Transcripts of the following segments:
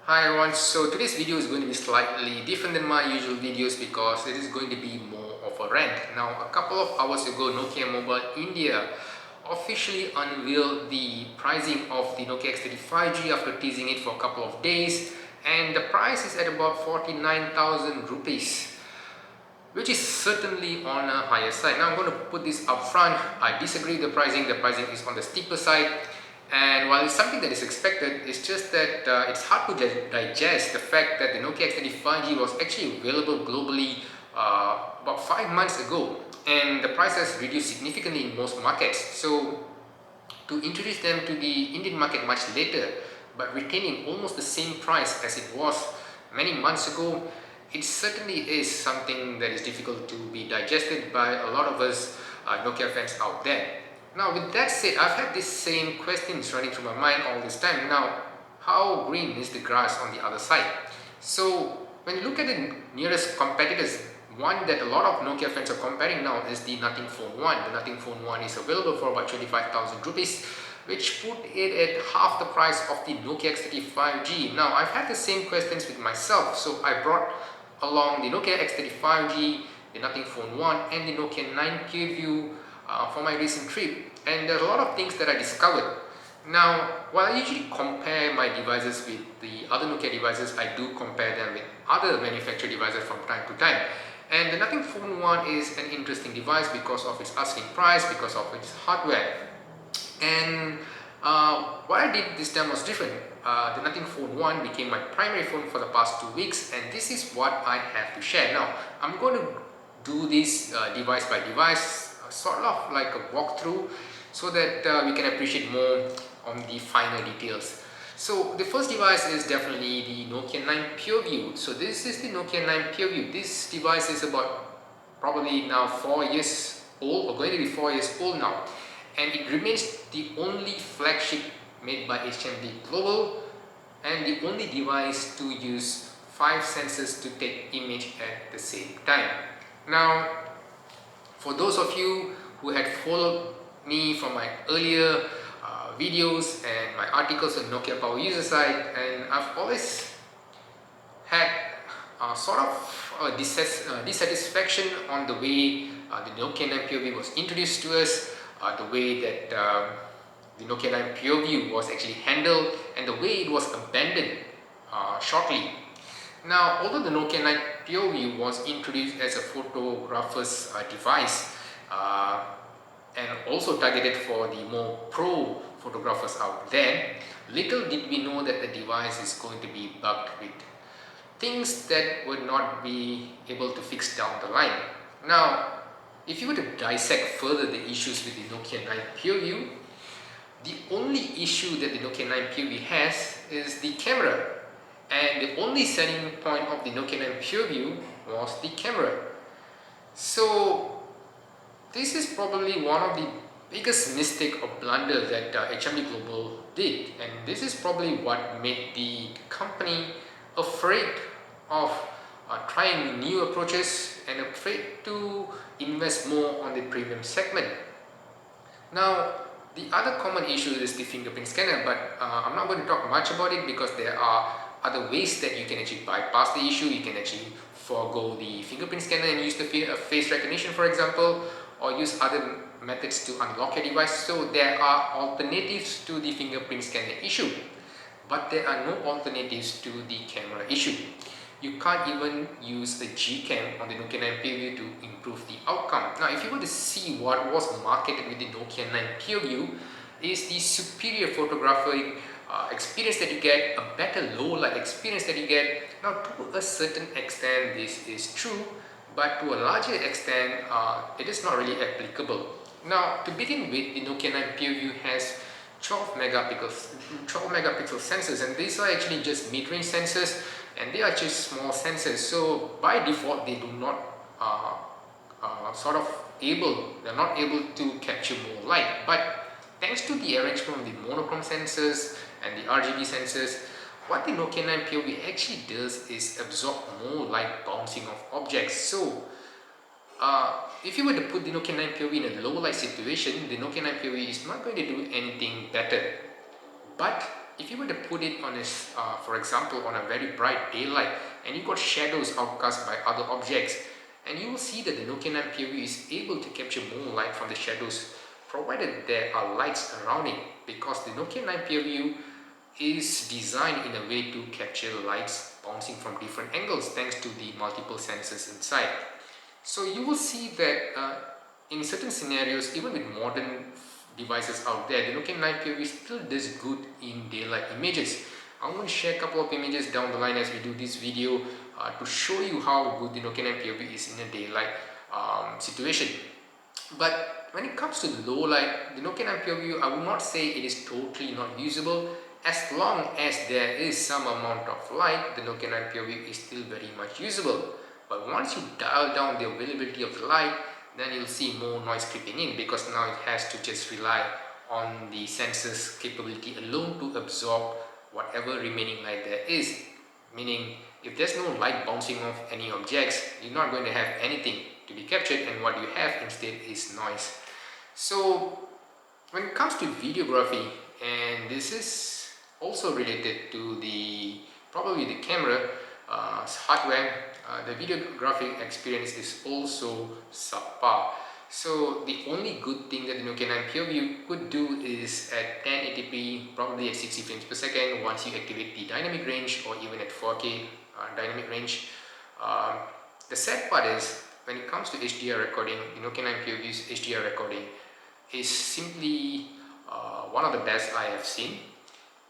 Hi everyone, so today's video is going to be slightly different than my usual videos because it is going to be more of a rant. Now, a couple of hours ago, Nokia Mobile India officially unveiled the pricing of the Nokia X35G after teasing it for a couple of days, and the price is at about 49,000 rupees, which is certainly on a higher side. Now I'm going to put this up front. I disagree with the pricing is on the steeper side, and while it's something that is expected, it's just that it's hard to digest the fact that the Nokia X35G was actually available globally about 5 months ago, and the price has reduced significantly in most markets. So to introduce them to the Indian market much later, but retaining almost the same price as it was many months ago, it certainly is something that is difficult to be digested by a lot of us Nokia fans out there. Now, with that said, I've had these same questions running through my mind all this time. Now, how green is the grass on the other side? So, when you look at the nearest competitors, one that a lot of Nokia fans are comparing now is the Nothing Phone 1. The Nothing Phone 1 is available for about 25,000 rupees, which put it at half the price of the Nokia X35G. Now, I've had the same questions with myself, so I brought along the Nokia X35G, the Nothing Phone 1, and the Nokia 9 PureView for my recent trip. And there's a lot of things that I discovered. Now, while I usually compare my devices with the other Nokia devices, I do compare them with other manufacturer devices from time to time. And the Nothing Phone 1 is an interesting device because of its asking price, because of its hardware. And what I did this time was different. The Nothing Phone 1 became my primary phone for the past 2 weeks, and this is what I have to share. Now, I'm going to do this device by device, sort of like a walkthrough, so that we can appreciate more on the finer details. So the first device is definitely the Nokia 9 PureView. So this is the Nokia 9 PureView. This device is about probably now 4 years old, or going to be 4 years old now, and it remains the only flagship made by HMD Global and the only device to use 5 sensors to take image at the same time. Now, for those of you who had followed me from my earlier videos and my articles on Nokia Power User Site, and I've always had sort of dissatisfaction on the way the Nokia 9 PureView was introduced to us, the way that the Nokia 9 PureView was actually handled, and the way it was abandoned shortly. Now, although the Nokia 9 PureView was introduced as a photographer's device and also targeted for the more pro photographers out there, little did we know that the device is going to be bugged with things that would not be able to fix down the line. Now, if you were to dissect further the issues with the Nokia 9 PureView, the only issue that the Nokia 9 PureView has is the camera. And the only selling point of the Nokia 9 PureView was the camera. So this is probably one of the biggest mistake or blunder that HMD Global did, and this is probably what made the company afraid of trying new approaches and afraid to invest more on the premium segment. Now, the other common issue is the fingerprint scanner, but I'm not going to talk much about it because there are other ways that you can actually bypass the issue. You can actually forego the fingerprint scanner and use the face recognition, for example, or use other methods to unlock your device. So there are alternatives to the fingerprint scanner issue, but there are no alternatives to the camera issue. You can't even use a Gcam on the Nokia 9 PureView to improve the outcome. Now, if you were to see what was marketed with the Nokia 9 PureView, is the superior photographic experience that you get, a better low light experience that you get. Now, to a certain extent this is true, but to a larger extent it is not really applicable. Now, to begin with, the Nokia 9 PureView has 12 megapixel sensors, and these are actually just mid-range sensors, and they are just small sensors. So by default they do not they're not able to capture more light, but thanks to the arrangement of the monochrome sensors and the RGB sensors, what the Nokia 9 PureView actually does is absorb more light bouncing off objects. So if you were to put the Nokia 9 PureView in a low light situation, the Nokia 9 PureView is not going to do anything better. But if you were to put it on a, for example, on a very bright daylight, and you got shadows outcast by other objects, and you will see that the Nokia 9 POV is able to capture more light from the shadows, provided there are lights around it, because the Nokia 9 POV is designed in a way to capture lights bouncing from different angles thanks to the multiple sensors inside. So you will see that in certain scenarios, even with modern devices out there, the Nokia 9 POV still does good in daylight images. I'm going to share a couple of images down the line as we do this video to show you how good the Nokia 9 POV is in a daylight situation. But when it comes to low light, the Nokia 9 POV, I would not say it is totally not usable. As long as there is some amount of light, the Nokia 9 POV is still very much usable. But once you dial down the availability of the light, then you'll see more noise creeping in, because now it has to just rely on the sensor's capability alone to absorb whatever remaining light there is. Meaning, if there's no light bouncing off any objects, you're not going to have anything to be captured, and what you have instead is noise. So when it comes to videography, and this is also related to the probably the camera hardware, the videographic experience is also subpar. So the only good thing that the Nokia 9 POV could do is at 1080p, probably at 60 frames per second, once you activate the dynamic range, or even at 4K dynamic range. The sad part is, when it comes to HDR recording, the Nokia 9 POV's HDR recording is simply one of the best I have seen,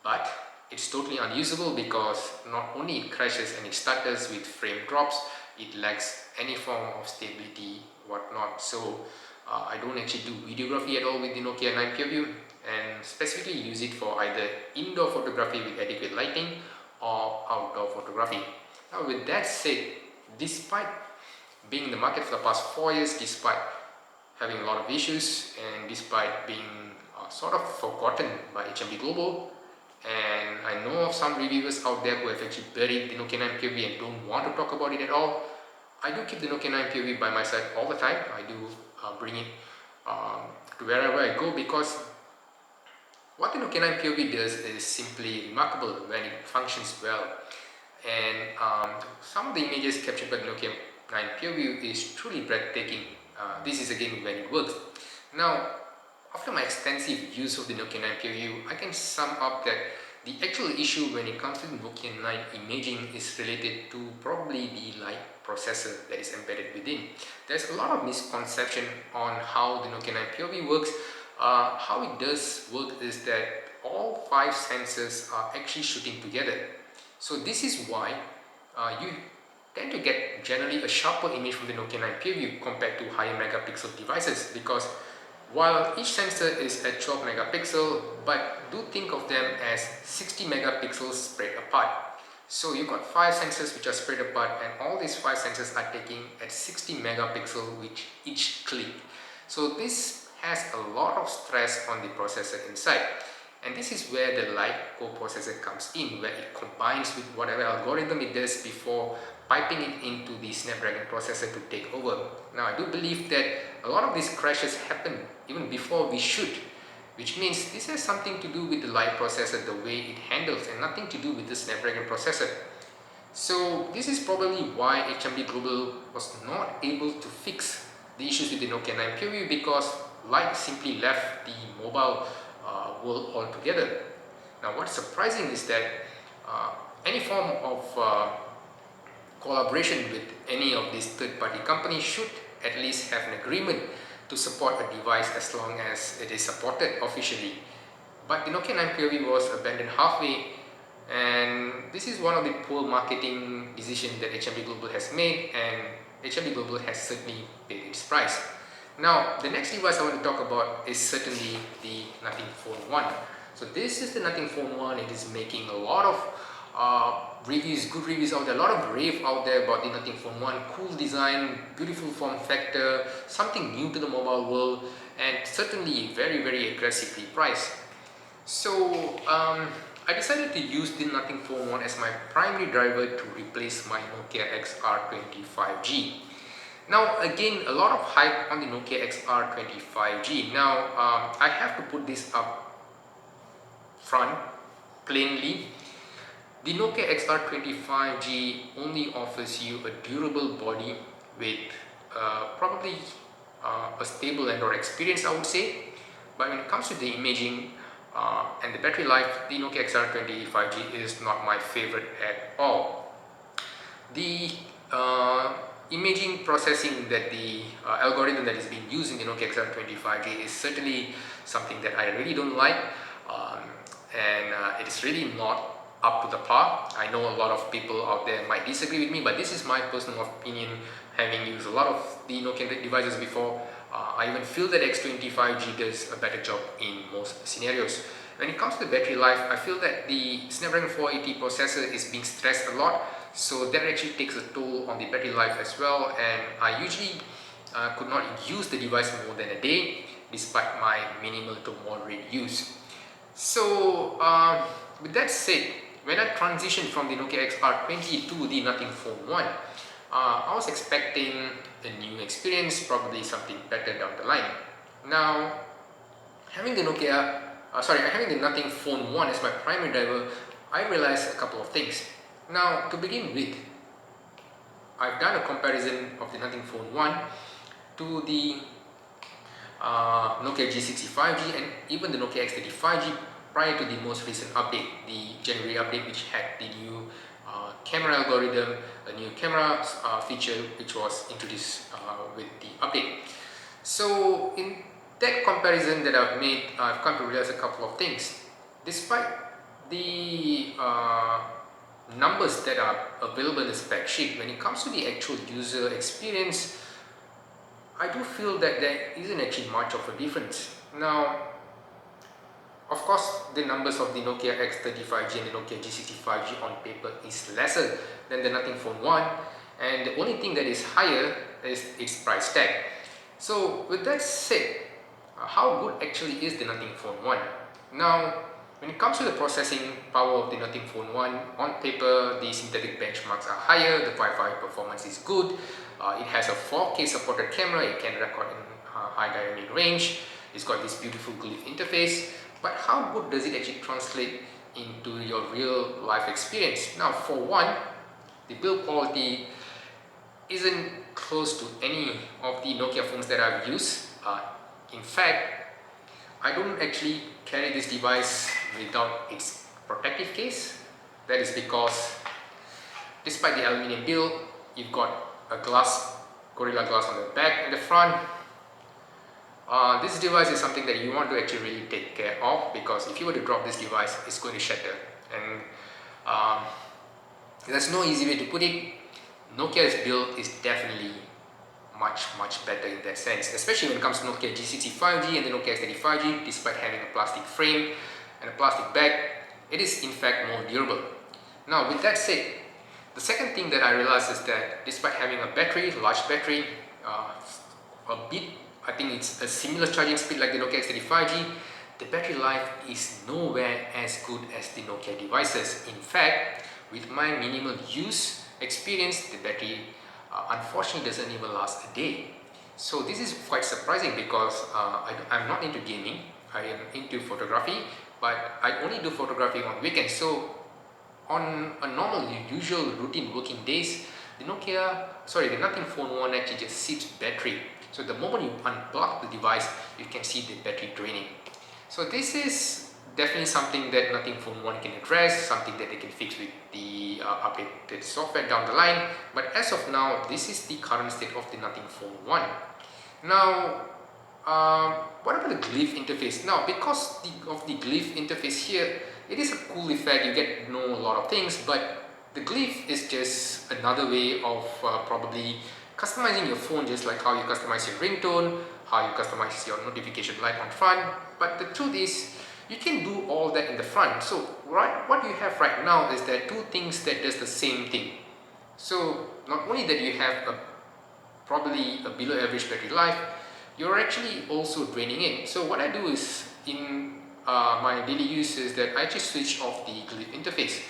but it's totally unusable because not only it crashes and it stutters with frame drops, it lacks any form of stability, whatnot. So I don't actually do videography at all with the Nokia 9 POV, and specifically use it for either indoor photography with adequate lighting or outdoor photography. Now with that said, despite being in the market for the past 4 years, despite having a lot of issues, and despite being sort of forgotten by HMD Global, and I know of some reviewers out there who have actually buried the Nokia 9 POV and don't want to talk about it at all, I do keep the Nokia 9 POV by my side all the time. I do bring it to wherever I go, because what the Nokia 9 POV does is simply remarkable when it functions well. And some of the images captured by the Nokia 9 POV is truly breathtaking. This is again when it works. Now, after my extensive use of the Nokia 9 POV, I can sum up that the actual issue when it comes to the Nokia 9 imaging is related to probably the light processor that is embedded within. There's a lot of misconception on how the Nokia 9 POV works. How it does work is that all 5 sensors are actually shooting together. So this is why you tend to get generally a sharper image from the Nokia 9 POV compared to higher megapixel devices, because while each sensor is at 12 megapixel, but do think of them as 60 megapixels spread apart. So you've got 5 sensors which are spread apart, and all these 5 sensors are taking at 60 megapixel with each click. So this has a lot of stress on the processor inside. And this is where the light coprocessor comes in, where it combines with whatever algorithm it does before piping it into the Snapdragon processor to take over. Now I do believe that a lot of these crashes happen even before we shoot, which means this has something to do with the light processor, the way it handles, and nothing to do with the Snapdragon processor. So this is probably why HMD Global was not able to fix the issues with the Nokia 9 POV, because light simply left the mobile world altogether. Now what's surprising is that any form of collaboration with any of these third-party companies should at least have an agreement to support a device as long as it is supported officially. But the Nokia 9 POV was abandoned halfway, and this is one of the poor marketing decisions that HMD Global has made, and HMD Global has certainly paid its price. Now, the next device I want to talk about is certainly the Nothing Phone 1. So this is the Nothing Phone 1. It is making a lot of reviews, good reviews out there, a lot of rave out there about the Nothing Phone 1. Cool design, beautiful form factor, something new to the mobile world, and certainly very, very aggressively priced. So I decided to use the Nothing Phone 1 as my primary driver to replace my Nokia XR25G. Now again, a lot of hype on the Nokia XR25G. Now I have to put this up front plainly. The Nokia XR25G only offers you a durable body with probably a stable Android experience, I would say. But when it comes to the imaging and the battery life, the Nokia XR25G is not my favorite at all. The imaging processing that the algorithm that is being used in the Nokia XR25G is certainly something that I really don't like, and it is really not up to the par. I know a lot of people out there might disagree with me, but this is my personal opinion, having used a lot of the Nokia devices before. I even feel that X25G does a better job in most scenarios. When it comes to the battery life, I feel that the Snapdragon 480 processor is being stressed a lot, so that actually takes a toll on the battery life as well, and I usually could not use the device more than a day despite my minimal to moderate use. So with that said, when I transitioned from the Nokia XR20 to the Nothing Phone 1, I was expecting a new experience, probably something better down the line. Now, having the having the Nothing Phone 1 as my primary driver, I realized a couple of things. Now, to begin with, I've done a comparison of the Nothing Phone 1 to the Nokia G65G and even the Nokia X35G prior to the most recent update, the January update, which had the new camera algorithm, a new camera feature which was introduced with the update. So in that comparison that I've made, I've come to realize a couple of things. Despite the numbers that are available in the spec sheet, when it comes to the actual user experience, I do feel that there isn't actually much of a difference. Now, of course, the numbers of the Nokia X35G and the Nokia G65G on paper is lesser than the Nothing Phone 1, and the only thing that is higher is its price tag. So with that said, how good actually is the Nothing Phone 1? Now, when it comes to the processing power of the Nothing Phone 1, on paper the synthetic benchmarks are higher, the Wi-Fi performance is good, it has a 4K supported camera, it can record in high dynamic range, it's got this beautiful glyph interface. But how good does it actually translate into your real life experience? Now, for one, the build quality isn't close to any of the Nokia phones that I've used. In fact, I don't actually carry this device without its protective case. That is because despite the aluminium build, you've got a Gorilla Glass on the back and the front. This device is something that you want to actually really take care of, because if you were to drop this device, it's going to shatter. And there's no easy way to put it. Nokia's build is definitely much better in that sense, especially when it comes to Nokia G65G and the Nokia X35G. Despite having a plastic frame and a plastic back, it is in fact more durable. Now, with that said, the second thing that I realized is that despite having a large battery, I think it's a similar charging speed like the Nokia X35G, the battery life is nowhere as good as the Nokia devices. In fact, with my minimal use experience, the battery unfortunately doesn't even last a day. So this is quite surprising, because I'm not into gaming, I am into photography, but I only do photography on weekends. So on a normal, usual routine working days, the Nothing Phone 1 actually just sips battery. So the moment you unplug the device, you can see the battery draining. So this is definitely something that Nothing Phone 1 can address, something that they can fix with the updated software down the line. But as of now, this is the current state of the Nothing Phone 1. Now, what about the glyph interface? Now, because of the glyph interface here, it is a cool effect. You get to know a lot of things, but the glyph is just another way of probably customizing your phone, just like how you customize your ringtone, how you customize your notification light on front. But the truth is, you can do all that in the front. So what you have right now is that two things that does the same thing. So not only that you have probably a below average battery life, you're actually also draining it. So what I do is, in my daily use, is that I just switch off the glyph interface.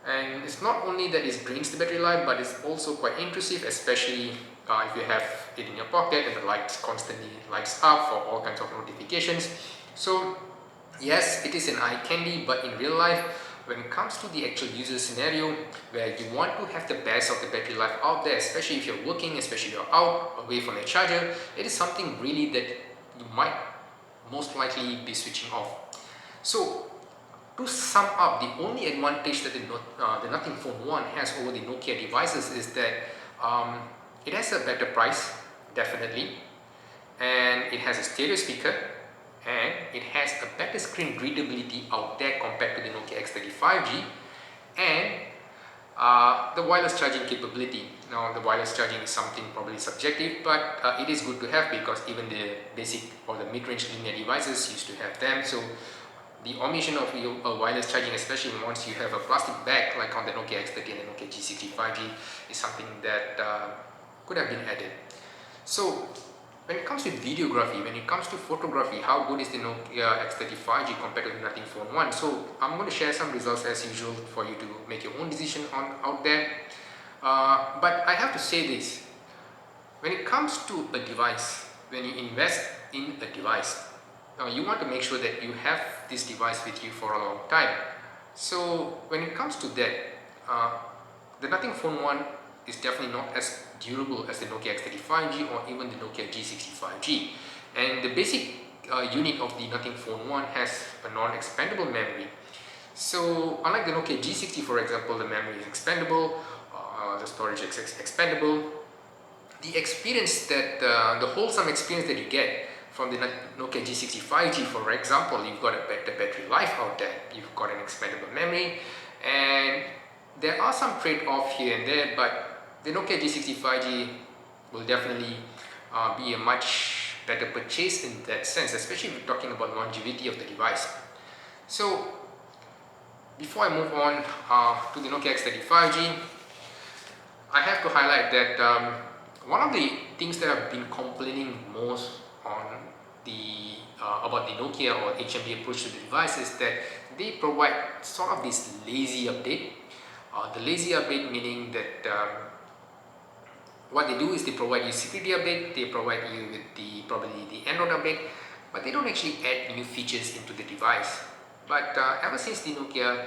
And it's not only that it drains the battery life, but it's also quite intrusive, especially if you have it in your pocket and the light constantly lights up for all kinds of notifications. So Yes, it is an eye candy, but in real life, when it comes to the actual user scenario where you want to have the best of the battery life out there, especially if you're working, especially if you're out away from your charger, it is something really that you might most likely be switching off. So to sum up, the only advantage that the Nothing Phone 1 has over the Nokia devices is that um, it has a better price, definitely, and it has a stereo speaker, and it has a better screen readability out there compared to the Nokia X35G, and the wireless charging capability. Now, the wireless charging is something probably subjective, but it is good to have because even the basic or the mid-range linear devices used to have them. So the omission of wireless charging, especially once you have a plastic bag like on the Nokia X30 and the Nokia G65G, is something that could have been added. So when it comes to videography, when it comes to photography, how good is the Nokia X35G compared to the Nothing Phone 1? So I'm going to share some results as usual for you to make your own decision on out there. But I have to say this, when it comes to a device, when you invest in a device, you want to make sure that you have this device with you for a long time. So when it comes to that, uh, the Nothing Phone 1 is definitely not as durable as the Nokia X35G or even the Nokia G65G. And the basic unit of the Nothing Phone 1 has a non-expandable memory. So unlike the Nokia G60, for example, the memory is expandable, the storage is expandable. The experience that, the wholesome experience that you get from the Nokia G65G, for example, you've got a better battery life out there, you've got an expandable memory, and there are some trade-off here and there, but the Nokia G65G will definitely be a much better purchase in that sense, especially if you're talking about longevity of the device. So before I move on to the Nokia X35G, I have to highlight that one of the things that I've been complaining most on the about the Nokia or HMD approach to the device is that they provide sort of this lazy update. The lazy update meaning that what they do is they provide you security update, they provide you with the probably the Android update, but they don't actually add new features into the device. But ever since the Nokia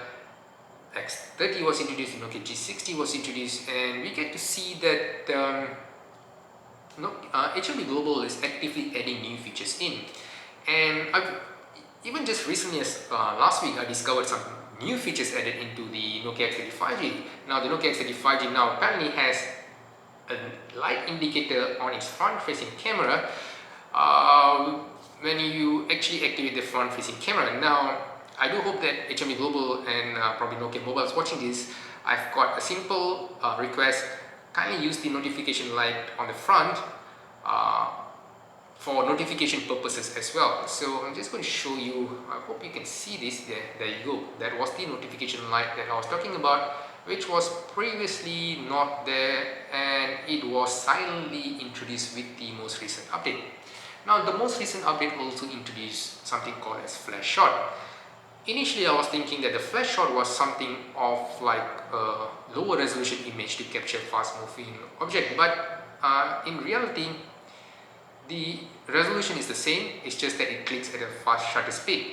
X30 was introduced, the Nokia G60 was introduced, and we get to see that HMD Global is actively adding new features in. And even just recently as last week, I discovered some new features added into the Nokia X35G. Now the Nokia X35G now apparently has a light indicator on its front-facing camera when you actually activate the front-facing camera. Now I do hope that HMD Global and probably Nokia Mobile is watching this. I've got a simple request. Kindly use the notification light on the front for notification purposes as well. So I'm just going to show you, I hope you can see this. There you go. That was the notification light that I was talking about, which was previously not there, and it was silently introduced with the most recent update. Now the most recent update also introduced something called as flash shot. Initially I was thinking that the flash shot was something of like a lower resolution image to capture fast moving object, but in reality the resolution is the same, it's just that it clicks at a fast shutter speed.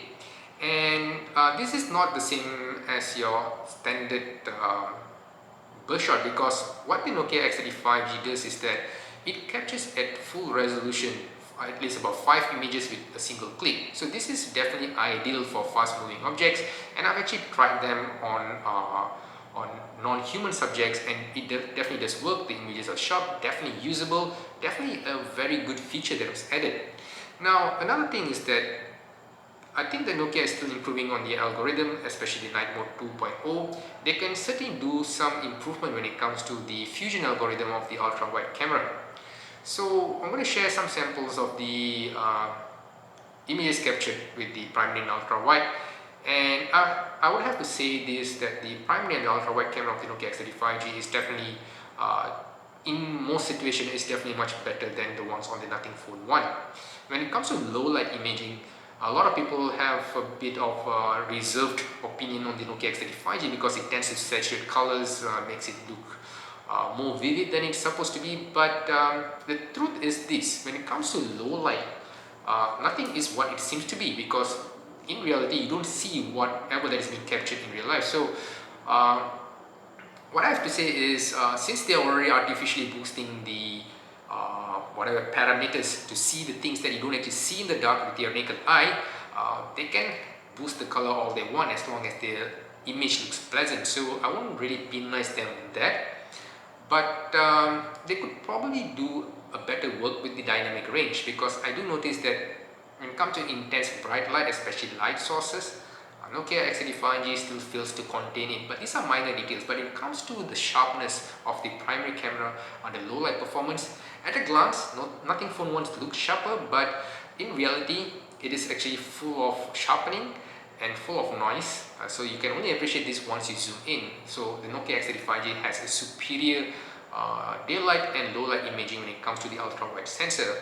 And this is not the same as your standard burst shot, because what the Nokia X35G does is that it captures at full resolution at least about 5 images with a single click. So this is definitely ideal for fast moving objects, and I've actually tried them on non-human subjects, and it definitely does work. The images are sharp, definitely usable, definitely a very good feature that was added. Now another thing is that I think that Nokia is still improving on the algorithm, especially the night mode 2.0. They can certainly do some improvement when it comes to the fusion algorithm of the ultra wide camera. So I'm going to share some samples of the images captured with the primary and ultra wide, and I would have to say this, that the primary and the ultra wide camera of the Nokia X35G is definitely in most situations is definitely much better than the ones on the Nothing Phone 1. When it comes to low light imaging, a lot of people have a bit of a reserved opinion on the Nokia X35G because it tends to saturate colors, makes it look more vivid than it's supposed to be. But the truth is this, when it comes to low light, nothing is what it seems to be, because in reality you don't see whatever that is being captured in real life. So uh, what I have to say is, since they are already artificially boosting the whatever parameters to see the things that you don't actually see in the dark with your naked eye, they can boost the color all they want as long as the image looks pleasant. So I won't really penalize them in that, but they could probably do a better work with the dynamic range, because I do notice that when it comes to intense bright light, especially light sources, Nokia X85G still fails to contain it, but these are minor details. But when it comes to the sharpness of the primary camera on the low light performance, at a glance, nothing phone wants to look sharper, but in reality, it is actually full of sharpening and full of noise. So you can only appreciate this once you zoom in. So the Nokia X85G has a superior daylight and low light imaging when it comes to the ultra wide sensor.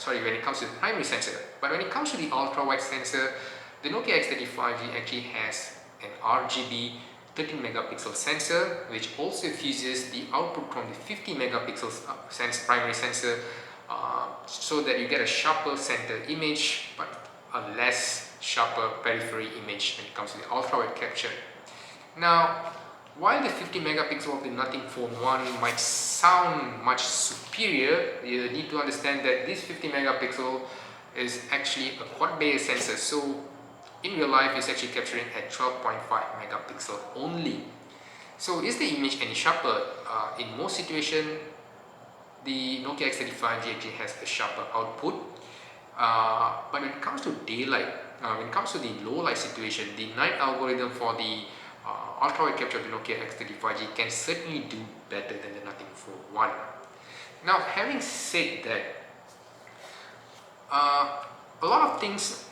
When it comes to the primary sensor. But when it comes to the ultra wide sensor, the Nokia X35G actually has an RGB 13 megapixel sensor, which also fuses the output from the 50 megapixels primary sensor, so that you get a sharper center image but a less sharper periphery image when it comes to the ultra wide capture. Now, while the 50 megapixel of the Nothing Phone 1 might sound much superior, you need to understand that this 50 megapixel is actually a quad layer sensor. So in real life, it's actually capturing at 12.5 megapixel only. So is the image any sharper? In most situations, the Nokia X35G actually has a sharper output. But when it comes to daylight, when it comes to the low light situation, the night algorithm for the ultra wide capture of the Nokia X35G can certainly do better than the Nothing Phone 1. Now, having said that, a lot of things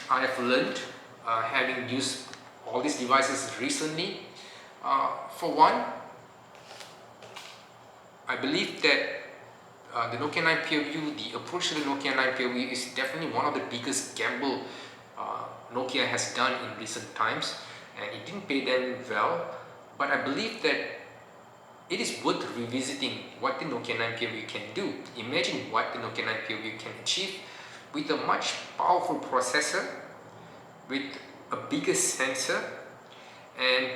I have learned having used all these devices recently. For one, I believe that the Nokia 9 PureView, the approach to the Nokia 9 PureView is definitely one of the biggest gamble Nokia has done in recent times, and it didn't pay them well. But I believe that it is worth revisiting what the Nokia 9 PureView can do. Imagine what the Nokia 9 PureView can achieve with a much powerful processor, with a bigger sensor, and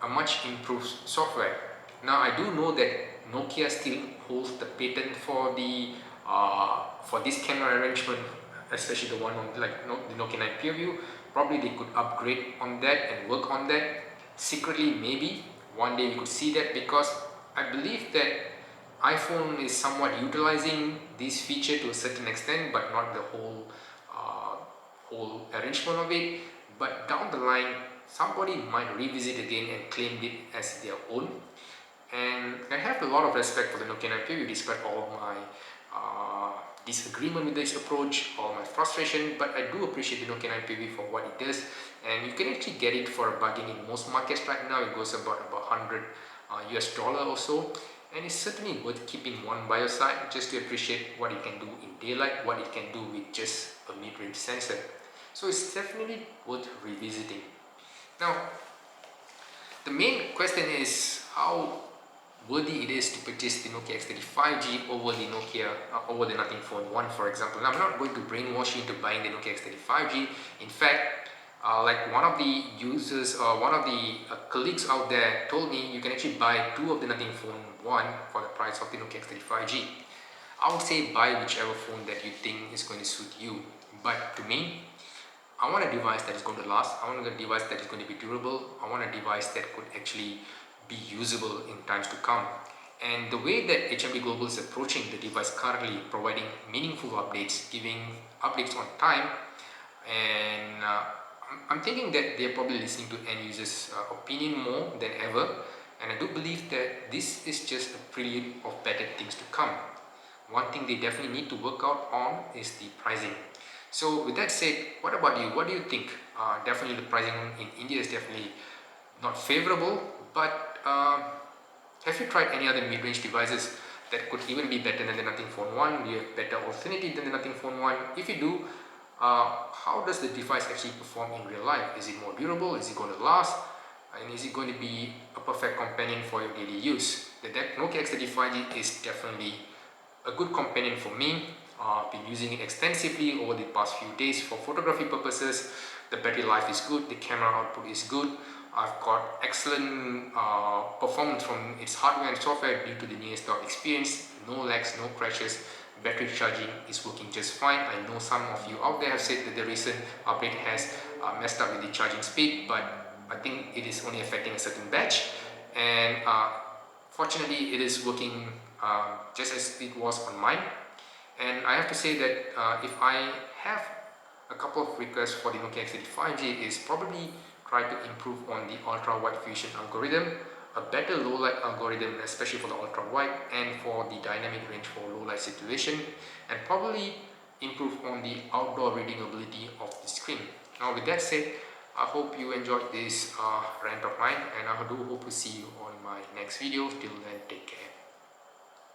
a much improved software. Now, I do know that Nokia still holds the patent for this camera arrangement, especially the one on the Nokia 9 PureView. Probably they could upgrade on that and work on that secretly. Maybe one day we could see that, because I believe that iPhone is somewhat utilizing this feature to a certain extent, but not the whole arrangement of it. But down the line, somebody might revisit again and claim it as their own. And I have a lot of respect for the Nokia 9 PureView despite all my disagreement with this approach, all my frustration. But I do appreciate the Nokia 9 PureView for what it does, and you can actually get it for a bargain in most markets right now. It goes about $100 US or so, and it's certainly worth keeping one by your side just to appreciate what it can do in daylight, what it can do with just a mid-range sensor. So it's definitely worth revisiting. Now, the main question is how worthy it is to purchase the Nokia X35G over the Nothing Phone 1, for example. Now, I'm not going to brainwash you into buying the Nokia X35G. In fact, like one of the users or one of the colleagues out there told me, you can actually buy two of the Nothing Phone 1 for the price of the Nokia X35G. I would say buy whichever phone that you think is going to suit you. But to me, I want a device that is going to last. I want a device that is going to be durable. I want a device that could actually be usable in times to come. And the way that HMD Global is approaching the device currently, providing meaningful updates, giving updates on time, and I'm thinking that they're probably listening to end users' opinion more than ever. And I do believe that this is just a prelude of better things to come. One thing they definitely need to work out on is the pricing. So with that said, what about you? What do you think? Definitely the pricing in India is definitely not favorable, but have you tried any other mid-range devices that could even be better than the Nothing Phone 1? Do you have better alternative than the Nothing Phone 1? If you do, how does the device actually perform in real life? Is it more durable? Is it going to last? And is it going to be a perfect companion for your daily use? The Nokia X35G is definitely a good companion for me. been using it extensively over the past few days for photography purposes. The battery life is good, the camera output is good. I've got excellent performance from its hardware and software due to the near stock experience. No lags, no crashes. Battery charging is working just fine. I know some of you out there have said that the recent update has messed up with the charging speed, but I think it is only affecting a certain batch, and fortunately it is working just as it was on mine. And I have to say that if I have a couple of requests for the Nokia X85G is probably try to improve on the ultra wide fusion algorithm, a better low light algorithm especially for the ultra wide and for the dynamic range for low light situation, and probably improve on the outdoor reading ability of the screen. Now with that said, I hope you enjoyed this rant of mine, and I do hope to see you on my next video. Till then, take care.